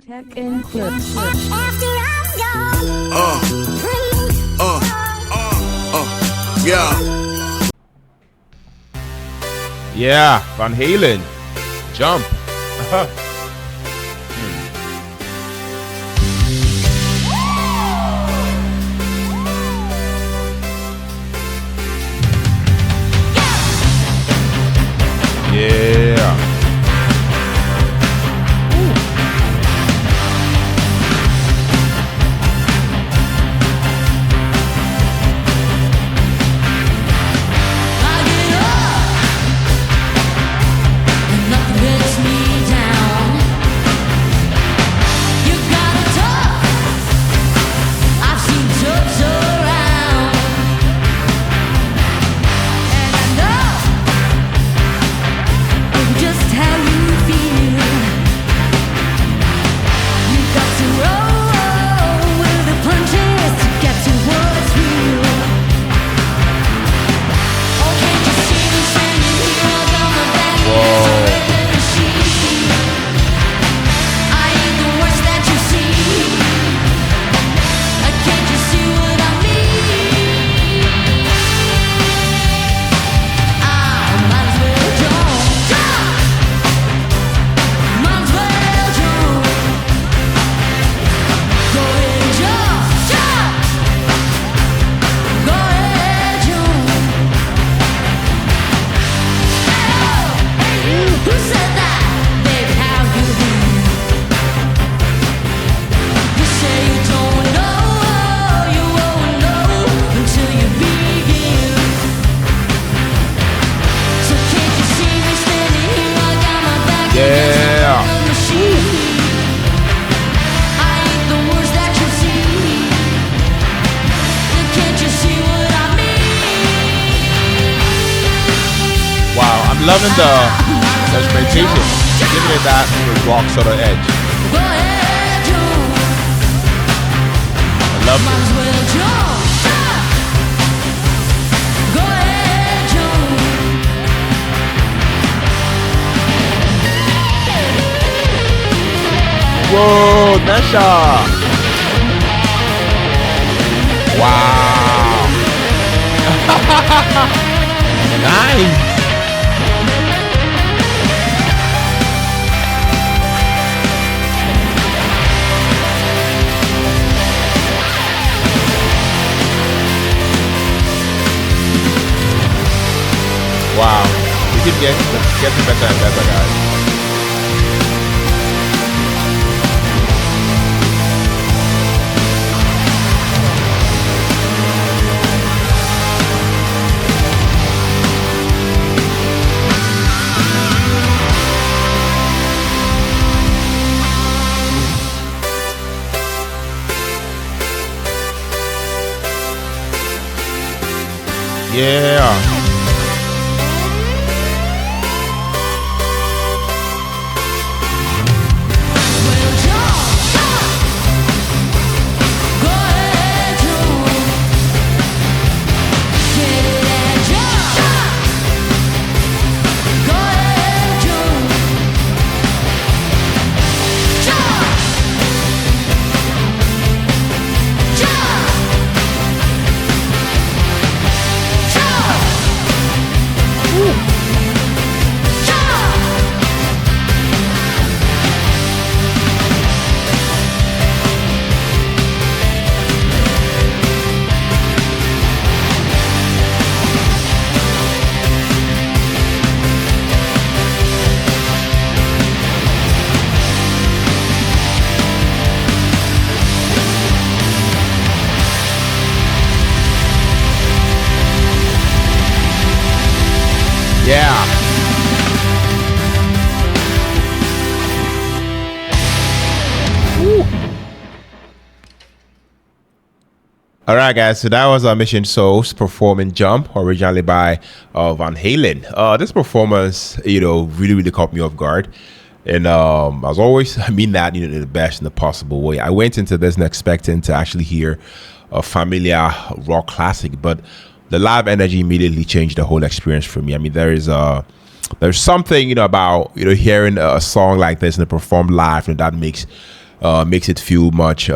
Tech and clips. Yeah. Yeah, Van Halen. Jump. Yeah. Loving the instrumentation, giving it that rock sort of edge. I love it. Whoa, Nesha! Wow! Nice! Wow, we keep getting better and better, guys. Yeah. Yeah. Woo. All right, guys. So that was our Mission Souls performing "Jump," originally by Van Halen. This performance, really caught me off guard. And as always, I mean that in the best in the possible way. I went into this not expecting to actually hear a familiar rock classic, but the live energy immediately changed the whole experience for me. I mean, there's something about hearing a song like this and performed live, and that makes makes it feel much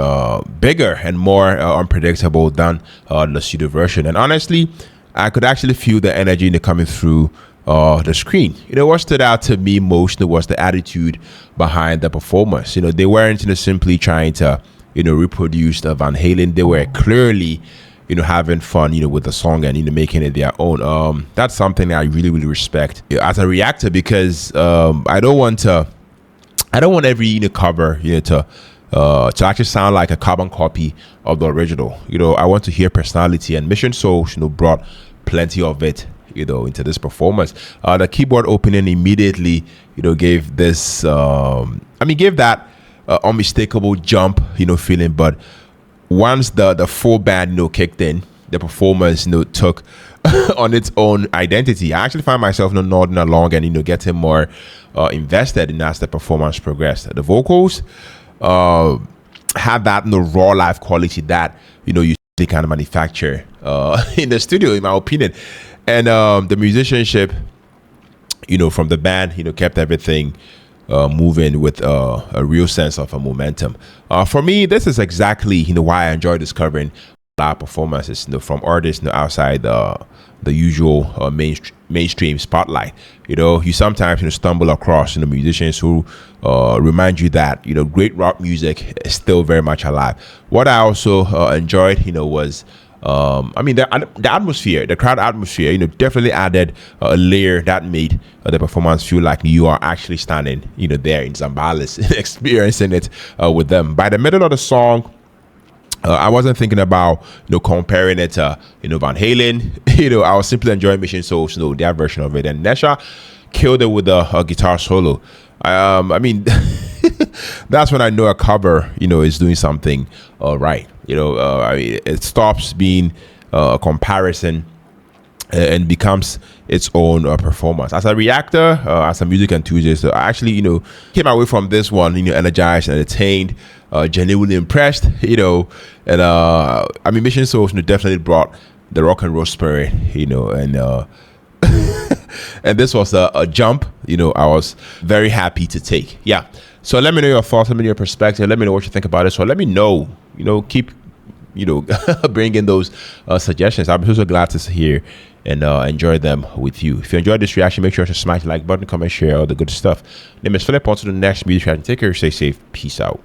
bigger and more unpredictable than the studio version. And honestly, I could actually feel the energy coming through the screen. What stood out to me most was the attitude behind the performance. They weren't simply trying to reproduce the Van Halen. They were clearly having fun with the song and making it their own. That's something that I really, really respect as a reactor, because I don't want every cover to actually sound like a carbon copy of the original. I want to hear personality, and Mission Souls brought plenty of it into this performance. The keyboard opening immediately gave this gave that unmistakable jump feeling. But once the full band kicked in, the performance took on its own identity. I actually find myself nodding along and getting more invested in as the performance progressed. The vocals had that raw live quality that you kind of manufacture in the studio, in my opinion. And the musicianship from the band kept everything moving with a real sense of a momentum. For me, this is exactly why I enjoy discovering live performances from artists outside the usual mainstream spotlight. You sometimes stumble across musicians who remind you that great rock music is still very much alive. What I also enjoyed was the atmosphere, the crowd atmosphere, definitely added a layer that made the performance feel like you are actually standing, there in Zambales, experiencing it with them. By the middle of the song, I wasn't thinking about comparing it to Van Halen. I was simply enjoying Mission Souls, their version of it. And Nesha killed it with a guitar solo. That's when I know a cover is doing something right. It stops being a comparison and becomes its own performance. As a reactor, as a music enthusiast, I actually came away from this one energized, entertained, genuinely impressed. And Mission Souls definitely brought the rock and roll spirit, and and this was a jump I was very happy to take. Yeah. So let me know your thoughts, let me know your perspective, let me know what you think about it. So let me know, keep bringing those suggestions. I'm so glad to hear and enjoy them with you. If you enjoyed this reaction, make sure to smash the like button, comment, share all the good stuff. Name is Philip. On to the next music reaction. Take care, stay safe, peace out.